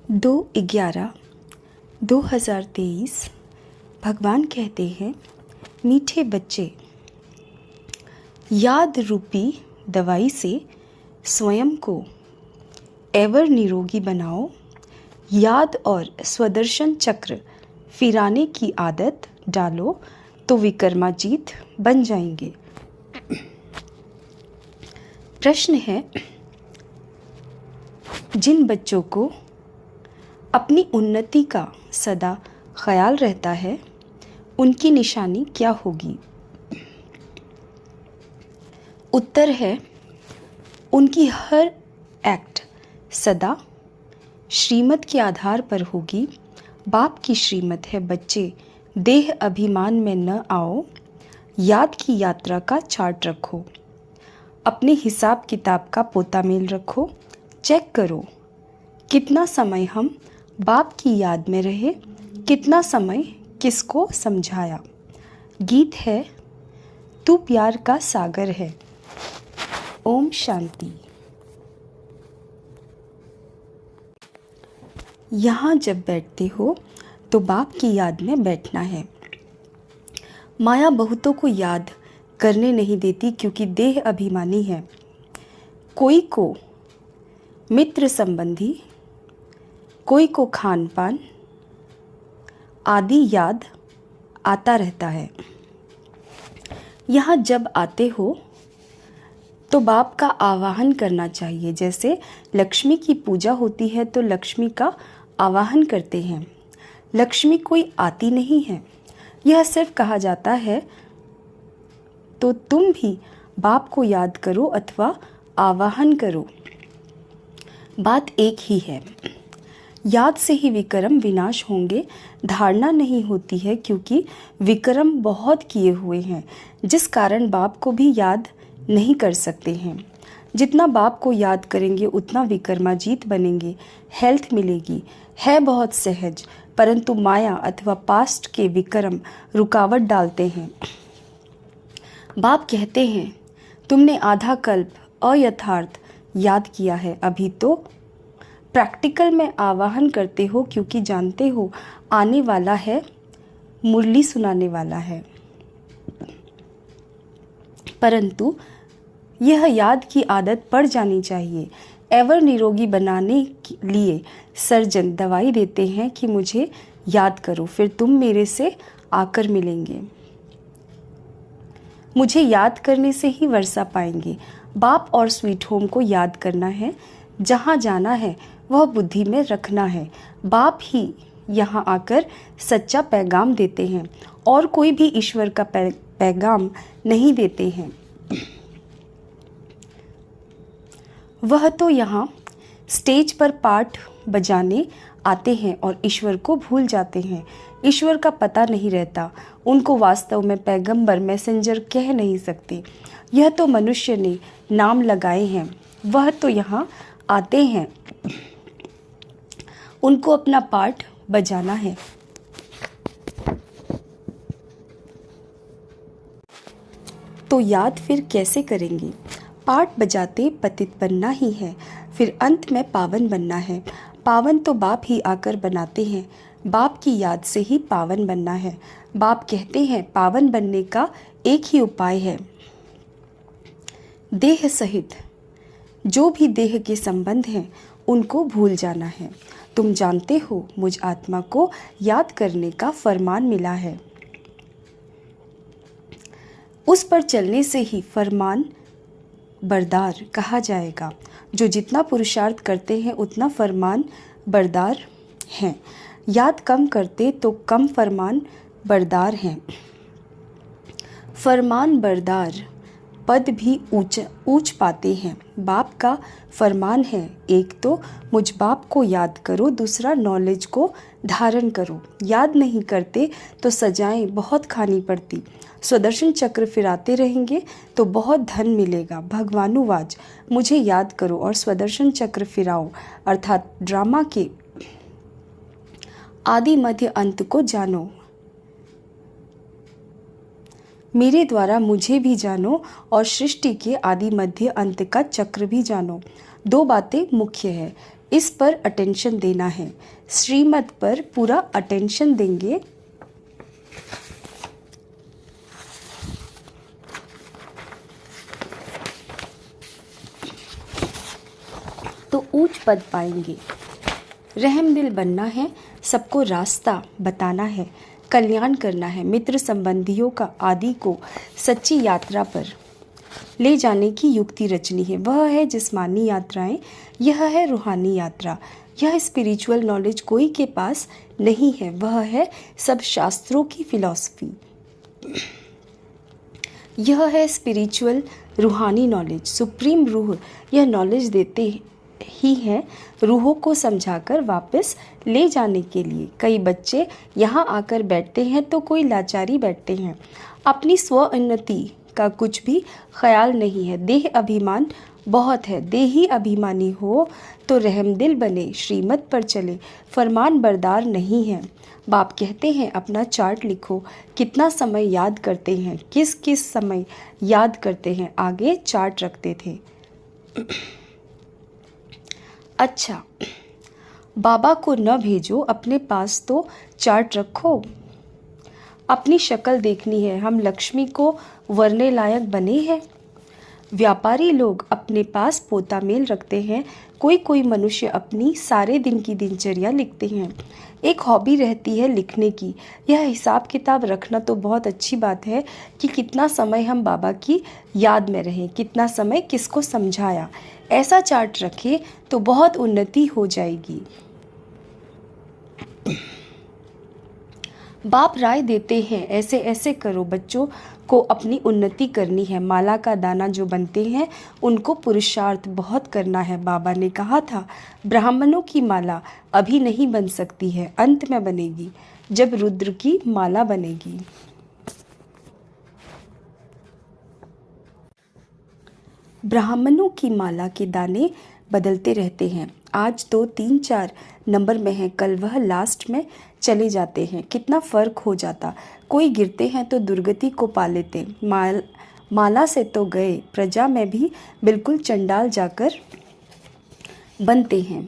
2/11/2023 भगवान कहते हैं, मीठे बच्चे, याद रूपी दवाई से स्वयं को एवर निरोगी बनाओ। याद और स्वदर्शन चक्र फिराने की आदत डालो तो विक्रमाजीत बन जाएंगे। प्रश्न है, जिन बच्चों को अपनी उन्नति का सदा ख्याल रहता है, उनकी निशानी क्या होगी? उत्तर है, उनकी हर एक्ट सदा श्रीमत के आधार पर होगी। बाप की श्रीमत है, बच्चे देह अभिमान में न आओ, याद की यात्रा का चार्ट रखो, अपने हिसाब किताब का पोता मेल रखो, चेक करो कितना समय हम बाप की याद में रहे, कितना समय किसको समझाया। गीत है, तू प्यार का सागर है। ओम शांति। यहाँ जब बैठते हो तो बाप की याद में बैठना है। माया बहुतों को याद करने नहीं देती क्योंकि देह अभिमानी है। कोई को मित्र संबंधी, कोई को खान पान आदि याद आता रहता है। यहाँ जब आते हो तो बाप का आवाहन करना चाहिए। जैसे लक्ष्मी की पूजा होती है तो लक्ष्मी का आवाहन करते हैं। लक्ष्मी कोई आती नहीं है, यह सिर्फ कहा जाता है। तो तुम भी बाप को याद करो अथवा आवाहन करो, बात एक ही है। याद से ही विक्रम विनाश होंगे। धारणा नहीं होती है क्योंकि विक्रम बहुत किए हुए हैं, जिस कारण बाप को भी याद नहीं कर सकते हैं। जितना बाप को याद करेंगे उतना विक्रमाजीत बनेंगे, हेल्थ मिलेगी। है बहुत सहज, परंतु माया अथवा पास्ट के विक्रम रुकावट डालते हैं। बाप कहते हैं, तुमने आधा कल्प अयथार्थ याद किया है, अभी तो प्रैक्टिकल में आवाहन करते हो क्योंकि जानते हो आने वाला है, मुरली सुनाने वाला है। परंतु यह याद की आदत पड़ जानी चाहिए। एवर निरोगी बनाने के लिए सर्जन दवाई देते हैं कि मुझे याद करो, फिर तुम मेरे से आकर मिलेंगे। मुझे याद करने से ही वर्षा पाएंगे। बाप और स्वीट होम को याद करना है। जहाँ जाना है वह बुद्धि में रखना है। बाप ही यहाँ आकर सच्चा पैगाम देते हैं और कोई भी ईश्वर का पैगाम नहीं देते हैं। वह तो यहाँ स्टेज पर पाठ बजाने आते हैं और ईश्वर को भूल जाते हैं। ईश्वर का पता नहीं रहता, उनको वास्तव में पैगंबर मैसेंजर कह नहीं सकते। यह तो मनुष्य ने नाम लगाए हैं। वह तो यहाँ आते हैं, उनको अपना पाठ बजाना है। तो याद फिर कैसे करेंगे? पाठ बजाते पतित बनना ही है, फिर अंत में पावन बनना है। पावन तो बाप ही आकर बनाते हैं। बाप की याद से ही पावन बनना है। बाप कहते हैं, पावन बनने का एक ही उपाय है, देह सहित जो भी देह के संबंध हैं उनको भूल जाना है। तुम जानते हो, मुझ आत्मा को याद करने का फरमान मिला है। उस पर चलने से ही फरमान बरदार कहा जाएगा। जो जितना पुरुषार्थ करते हैं उतना फरमान बरदार हैं। याद कम करते तो कम फरमान बरदार हैं। फरमान बरदार पद भी ऊंच पाते हैं। बाप का फरमान है, एक तो मुझ बाप को याद करो, दूसरा नॉलेज को धारण करो। याद नहीं करते तो सजाएं बहुत खानी पड़ती। स्वदर्शन चक्र फिराते रहेंगे तो बहुत धन मिलेगा। भगवानुवाच, मुझे याद करो और स्वदर्शन चक्र फिराओ, अर्थात ड्रामा के आदि मध्य अंत को जानो। मेरे द्वारा मुझे भी जानो और सृष्टि के आदि मध्य अंत का चक्र भी जानो। दो बातें मुख्य है। इस पर अटेंशन देना है। श्रीमत पर पूरा अटेंशन देंगे तो ऊंच पद पाएंगे। रहमदिल बनना है, सबको रास्ता बताना है, कल्याण करना है, मित्र संबंधियों का आदि को सच्ची यात्रा पर ले जाने की युक्ति रचनी है। वह है जिस्मानी यात्राएं, यह है रूहानी यात्रा। यह स्पिरिचुअल नॉलेज कोई के पास नहीं है, वह है सब शास्त्रों की फिलॉसफी। यह है स्पिरिचुअल रूहानी नॉलेज। सुप्रीम रूह यह नॉलेज देते ही हैं रूहों को समझाकर वापस ले जाने के लिए। कई बच्चे यहाँ आकर बैठते हैं तो कोई लाचारी बैठते हैं। अपनी स्व उन्नति का कुछ भी ख्याल नहीं है। देह अभिमान बहुत है। देही अभिमानी हो तो रहमदिल बने, श्रीमत पर चले, फरमान बरदार नहीं है। बाप कहते हैं अपना चार्ट लिखो, कितना समय याद करते हैं, किस किस समय याद करते हैं, आगे चार्ट रखते थे। अच्छा, बाबा को न भेजो, अपने पास तो चार्ट रखो। अपनी शक्ल देखनी है, हम लक्ष्मी को वरने लायक बने हैं। व्यापारी लोग अपने पास पोता मेल रखते हैं। कोई कोई मनुष्य अपनी सारे दिन की दिनचर्या लिखते हैं। एक हॉबी रहती है लिखने की। यह हिसाब किताब रखना तो बहुत अच्छी बात है कि कितना समय हम बाबा की याद में रहें, कितना समय किसको समझाया। ऐसा चार्ट रखें तो बहुत उन्नति हो जाएगी। बाप राय देते हैं ऐसे ऐसे करो, बच्चों को अपनी उन्नति करनी है। माला का दाना जो बनते हैं उनको पुरुषार्थ बहुत करना है। बाबा ने कहा था ब्राह्मणों की माला अभी नहीं बन सकती है, अंत में बनेगी जब रुद्र की माला बनेगी। ब्राह्मणों की माला के दाने बदलते रहते हैं। आज तो 3-4 नंबर में है, कल वह लास्ट में चले जाते हैं। कितना फ़र्क हो जाता। कोई गिरते हैं तो दुर्गति को पा लेते। माला से तो गए, प्रजा में भी बिल्कुल चंडाल जाकर बनते हैं।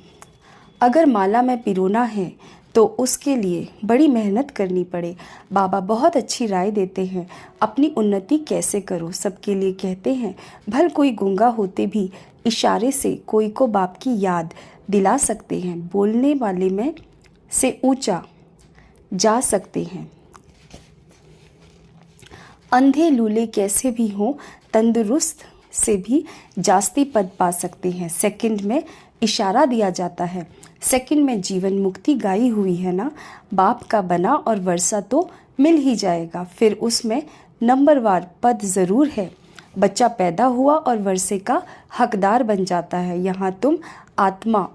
अगर माला में पिरोना है तो उसके लिए बड़ी मेहनत करनी पड़े। बाबा बहुत अच्छी राय देते हैं, अपनी उन्नति कैसे करो, सबके लिए कहते हैं। भल कोई गूंगा होते भी इशारे से कोई को बाप की याद दिला सकते हैं। बोलने वाले में से ऊंचा जा सकते हैं। अंधे लूले कैसे भी हों, तंदुरुस्त से भी जास्ती पद पा सकते हैं। सेकंड में इशारा दिया जाता है। सेकंड में जीवन मुक्ति गाई हुई है ना। बाप का बना और वर्षा तो मिल ही जाएगा, फिर उसमें नंबरवार पद ज़रूर है। बच्चा पैदा हुआ और वर्षे का हकदार बन जाता है। यहाँ तुम आत्मा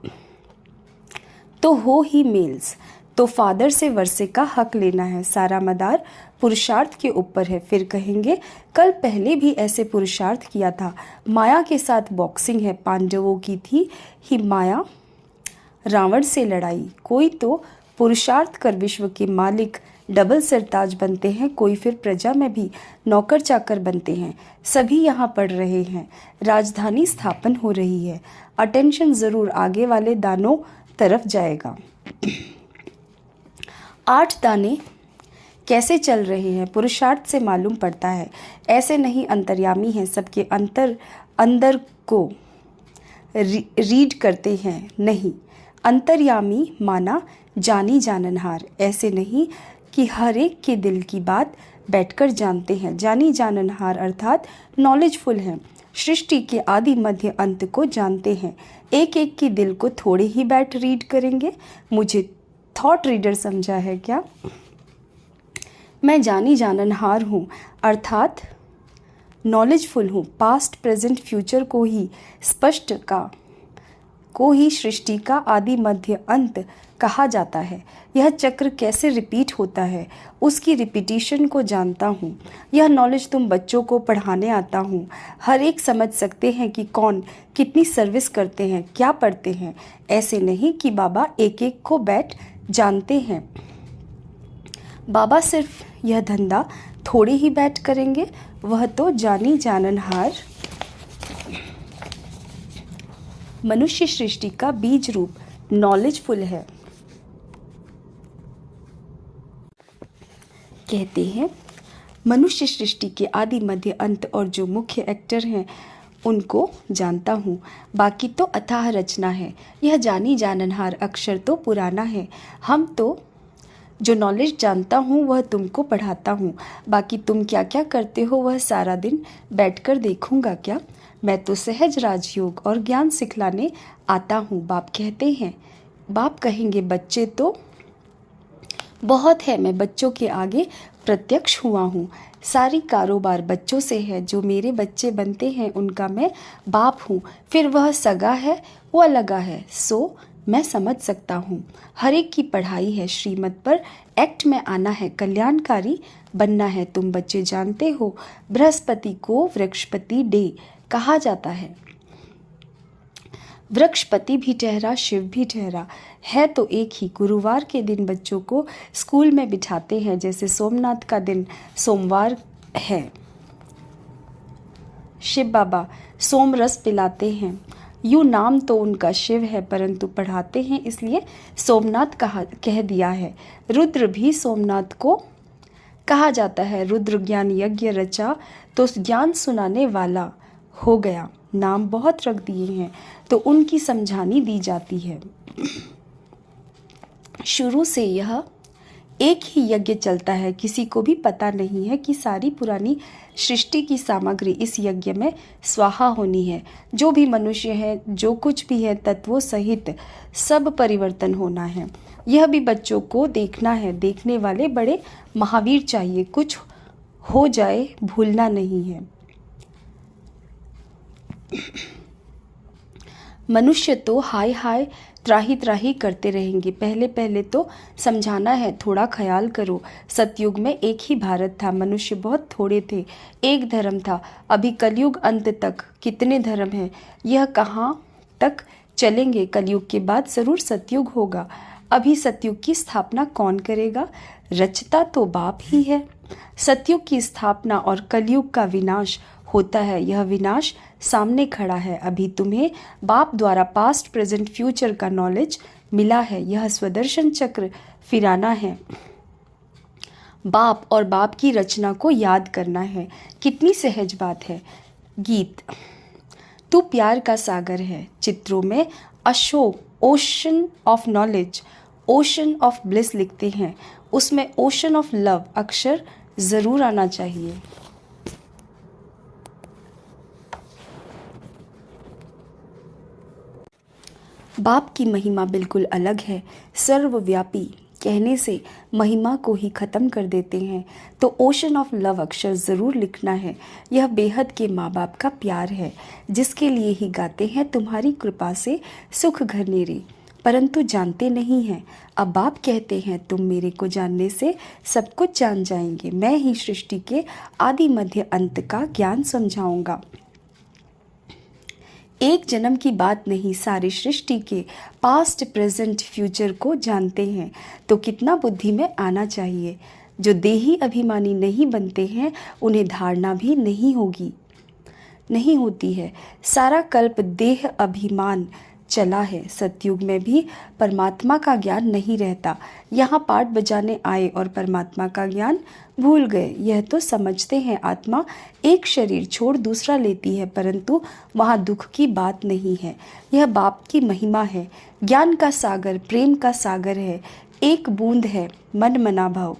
तो हो ही मेल्स, तो फादर से वर्षे का हक लेना है। सारा मदार पुरुषार्थ के ऊपर है। फिर कहेंगे कल पहले भी ऐसे पुरुषार्थ किया था। माया के साथ बॉक्सिंग है। पांडवों की थी ही माया रावण से लड़ाई। कोई तो पुरुषार्थ कर विश्व के मालिक डबल सरताज बनते हैं, कोई फिर प्रजा में भी नौकर चाकर बनते हैं। सभी यहाँ पढ़ रहे हैं। राजधानी स्थापन हो रही है। अटेंशन ज़रूर आगे वाले दानों तरफ जाएगा। 8 दाने कैसे चल रहे हैं पुरुषार्थ से मालूम पड़ता है। ऐसे नहीं अंतर्यामी हैं, सबके अंदर को रीड करते हैं। नहीं, अंतर्यामी माना जानी जाननहार। ऐसे नहीं कि हर एक के दिल की बात बैठकर जानते हैं। जानी जाननहार अर्थात नॉलेजफुल हैं। सृष्टि के आदि मध्य अंत को जानते हैं। एक एक के दिल को थोड़े ही बैठ रीड करेंगे। मुझे थॉट रीडर समझा है क्या? मैं जानी जाननहार हूँ अर्थात नॉलेजफुल हूँ। पास्ट प्रेजेंट फ्यूचर को ही स्पष्ट को ही सृष्टि का आदि मध्य अंत कहा जाता है। यह चक्र कैसे रिपीट होता है उसकी रिपीटिशन को जानता हूँ। यह नॉलेज तुम बच्चों को पढ़ाने आता हूँ। हर एक समझ सकते हैं कि कौन कितनी सर्विस करते हैं, क्या पढ़ते हैं। ऐसे नहीं कि बाबा एक एक को बैठ जानते हैं। बाबा सिर्फ यह धंधा थोड़ी ही बैठ करेंगे, वह तो जानी जाननहार मनुष्य सृष्टि का बीज रूप नॉलेजफुल है। कहते हैं मनुष्य सृष्टि के आदि मध्य अंत और जो मुख्य एक्टर हैं उनको जानता हूँ, बाकी तो अथाह रचना है। यह जानी जाननहार अक्षर तो पुराना है। हम तो जो नॉलेज जानता हूँ वह तुमको पढ़ाता हूँ, बाकी तुम क्या क्या करते हो वह सारा दिन बैठकर देखूँगा क्या। मैं तो सहज राजयोग और ज्ञान सिखलाने आता हूँ। बाप कहते हैं, बाप कहेंगे बच्चे तो बहुत है, मैं बच्चों के आगे प्रत्यक्ष हुआ हूँ। सारी कारोबार बच्चों से है, जो मेरे बच्चे बनते हैं उनका मैं बाप हूँ। फिर वह सगा है वह लगा है, सो मैं समझ सकता हूँ। हर एक की पढ़ाई है श्रीमत पर, एक्ट में आना है, कल्याणकारी बनना है। तुम बच्चे जानते हो बृहस्पति को वृक्षपति डे कहा जाता है। वृक्षपति भी ठहरा, शिव भी ठहरा, है तो एक ही। गुरुवार के दिन बच्चों को स्कूल में बिठाते हैं, जैसे सोमनाथ का दिन सोमवार है। शिव बाबा सोम रस पिलाते हैं। यूँ नाम तो उनका शिव है, परंतु पढ़ाते हैं इसलिए सोमनाथ कह दिया है। रुद्र भी सोमनाथ को कहा जाता है। रुद्र ज्ञान यज्ञ रचा तो ज्ञान सुनाने वाला हो गया। नाम बहुत रख दिए हैं तो उनकी समझानी दी जाती है। शुरू से यह एक ही यज्ञ चलता है, किसी को भी पता नहीं है कि सारी पुरानी सृष्टि की सामग्री इस यज्ञ में स्वाहा होनी है। जो भी मनुष्य है, जो कुछ भी है, तत्वों सहित सब परिवर्तन होना है। यह भी बच्चों को देखना है। देखने वाले बड़े महावीर चाहिए, कुछ हो जाए भूलना नहीं है। मनुष्य तो हाय हाय त्राही त्राही करते रहेंगे। पहले पहले तो समझाना है, थोड़ा ख्याल करो। सतयुग में एक ही भारत था, मनुष्य बहुत थोड़े थे, एक धर्म था। अभी कलयुग अंत तक कितने धर्म हैं, यह कहाँ तक चलेंगे। कलयुग के बाद ज़रूर सतयुग होगा। अभी सतयुग की स्थापना कौन करेगा? रचता तो बाप ही है। सतयुग की स्थापना और कलयुग का विनाश होता है। यह विनाश सामने खड़ा है। अभी तुम्हें बाप द्वारा पास्ट प्रेजेंट फ्यूचर का नॉलेज मिला है। यह स्वदर्शन चक्र फिराना है, बाप और बाप की रचना को याद करना है। कितनी सहज बात है। गीत। तू प्यार का सागर है, चित्रों में Ashok ocean of knowledge, ocean of bliss लिखते हैं, उसमें ओशन ऑफ लव अक्षर ज़रूर आना चाहिए। बाप की महिमा बिल्कुल अलग है। सर्वव्यापी कहने से महिमा को ही ख़त्म कर देते हैं, तो ओशन ऑफ लव अक्षर ज़रूर लिखना है। यह बेहद के माँ बाप का प्यार है, जिसके लिए ही गाते हैं तुम्हारी कृपा से सुख घनेरे, परंतु जानते नहीं हैं। अब बाप कहते हैं तुम मेरे को जानने से सब कुछ जान जाएंगे। मैं ही सृष्टि के आदि मध्य अंत का ज्ञान समझाऊंगा। एक जन्म की बात नहीं, सारी सृष्टि के पास्ट प्रेजेंट फ्यूचर को जानते हैं, तो कितना बुद्धि में आना चाहिए। जो देही अभिमानी नहीं बनते हैं उन्हें धारणा भी नहीं होती है। सारा कल्प देह अभिमान चला है। सतयुग में भी परमात्मा का ज्ञान नहीं रहता। यहाँ पाठ बजाने आए और परमात्मा का ज्ञान भूल गए। यह तो समझते हैं आत्मा एक शरीर छोड़ दूसरा लेती है, परंतु वहाँ दुख की बात नहीं है। यह बाप की महिमा है। ज्ञान का सागर प्रेम का सागर है, एक बूंद है मन मना भव,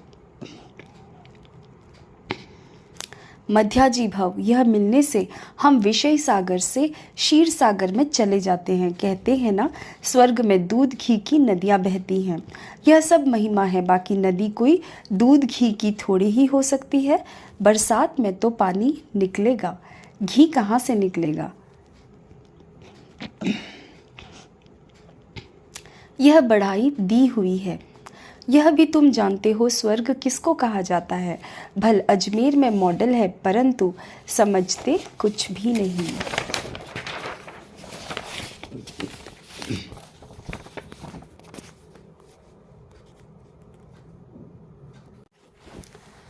मध्याजी भव। यह मिलने से हम विषय सागर से क्षीर सागर में चले जाते हैं। कहते हैं ना, स्वर्ग में दूध घी की नदियाँ बहती हैं। यह सब महिमा है। बाकी नदी कोई दूध घी की थोड़ी ही हो सकती है। बरसात में तो पानी निकलेगा, घी कहाँ से निकलेगा। यह बढ़ाई दी हुई है। यह भी तुम जानते हो स्वर्ग किसको कहा जाता है। भल अजमेर में मॉडल है, परंतु समझते कुछ भी नहीं।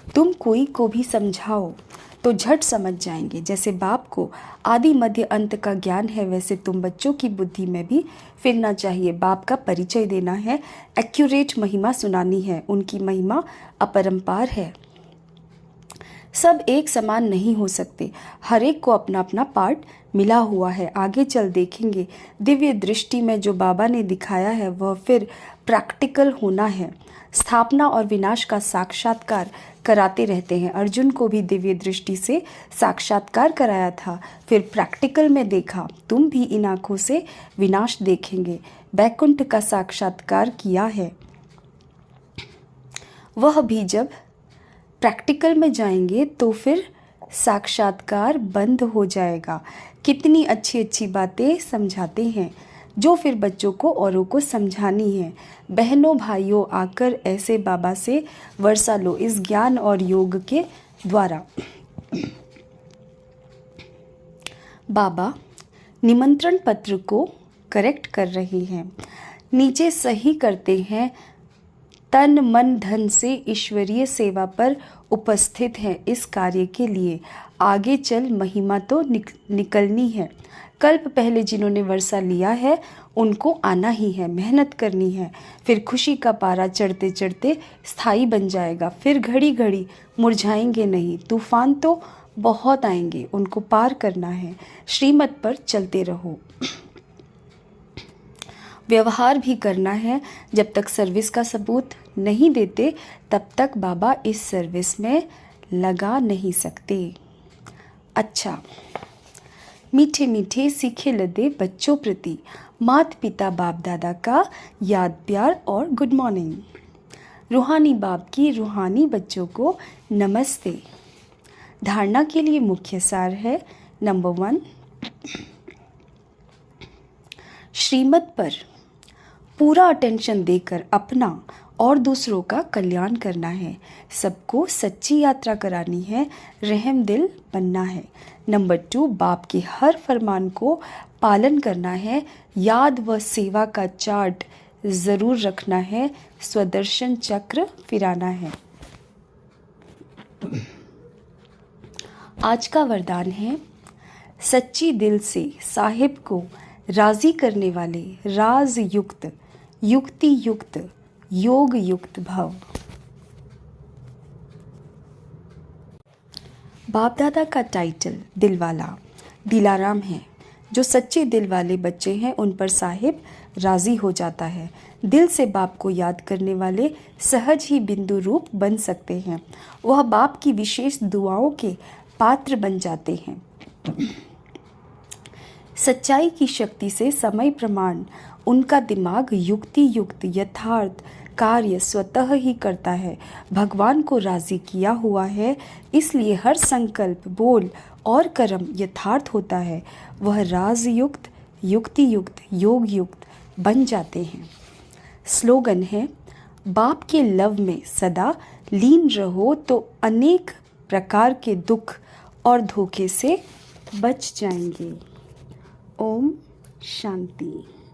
तुम कोई को भी समझाओ, तो झट समझ जाएंगे। जैसे बाप को आदि मध्य अंत का ज्ञान है, वैसे तुम बच्चों की बुद्धि में भी फिरना चाहिए। बाप का परिचय देना है, एक्यूरेट महिमा सुनानी है। उनकी महिमा अपरंपार है। सब एक समान नहीं हो सकते, हर एक को अपना अपना पार्ट मिला हुआ है। आगे चल देखेंगे। दिव्य दृष्टि में जो बाबा ने दिखाया है वह फिर प्रैक्टिकल होना है। स्थापना और विनाश का साक्षात्कार कराते रहते हैं। अर्जुन को भी दिव्य दृष्टि से साक्षात्कार कराया था, फिर प्रैक्टिकल में देखा। तुम भी इन आँखों से विनाश देखेंगे। बैकुंठ का साक्षात्कार किया है, वह भी जब प्रैक्टिकल में जाएंगे तो फिर साक्षात्कार बंद हो जाएगा। कितनी अच्छी अच्छी बातें समझाते हैं जो फिर बच्चों को औरों को समझानी है। बहनों भाइयों, आकर ऐसे बाबा से वर्षा लो इस ज्ञान और योग के द्वारा। बाबा निमंत्रण पत्र को करेक्ट कर रहे हैं, नीचे सही करते हैं। तन मन धन से ईश्वरीय सेवा पर उपस्थित हैं इस कार्य के लिए। आगे चल महिमा तो निकलनी है। कल्प पहले जिन्होंने वर्षा लिया है उनको आना ही है, मेहनत करनी है। फिर खुशी का पारा चढ़ते चढ़ते स्थायी बन जाएगा। फिर घड़ी घड़ी मुरझाएंगे नहीं। तूफान तो बहुत आएंगे, उनको पार करना है। श्रीमत पर चलते रहो। व्यवहार भी करना है। जब तक सर्विस का सबूत नहीं देते तब तक बाबा इस सर्विस में लगा नहीं सकते। अच्छा, मीठे मीठे सीखे लदे बच्चों प्रति माता पिता बाप दादा का याद प्यार और गुड मॉर्निंग। रूहानी बाप की रूहानी बच्चों को नमस्ते। धारणा के लिए मुख्य सार है, नंबर 1, श्रीमत पर पूरा अटेंशन देकर अपना और दूसरों का कल्याण करना है। सबको सच्ची यात्रा करानी है, रहम दिल बनना है। नंबर 2, बाप के हर फरमान को पालन करना है। याद व सेवा का चार्ट ज़रूर रखना है। स्वदर्शन चक्र फिराना है। आज का वरदान है, सच्ची दिल से साहिब को राज़ी करने वाले राज युक्त, युक्ति युक्त, योग युक्त भव। बाप दादा का टाइटल दिलवाला दिलाराम है। जो सच्चे दिल वाले बच्चे हैं उन पर साहिब राज़ी हो जाता है। दिल से बाप को याद करने वाले सहज ही बिंदु रूप बन सकते हैं। वह बाप की विशेष दुआओं के पात्र बन जाते हैं। सच्चाई की शक्ति से समय प्रमाण उनका दिमाग युक्ति युक्त यथार्थ कार्य स्वतः ही करता है। भगवान को राज़ी किया हुआ है, इसलिए हर संकल्प, बोल और कर्म यथार्थ होता है। वह राजयुक्त, युक्ति युक्त, योग युक्त बन जाते हैं। स्लोगन है, बाप के लव में सदा लीन रहो तो अनेक प्रकार के दुख और धोखे से बच जाएंगे। ओम शांति।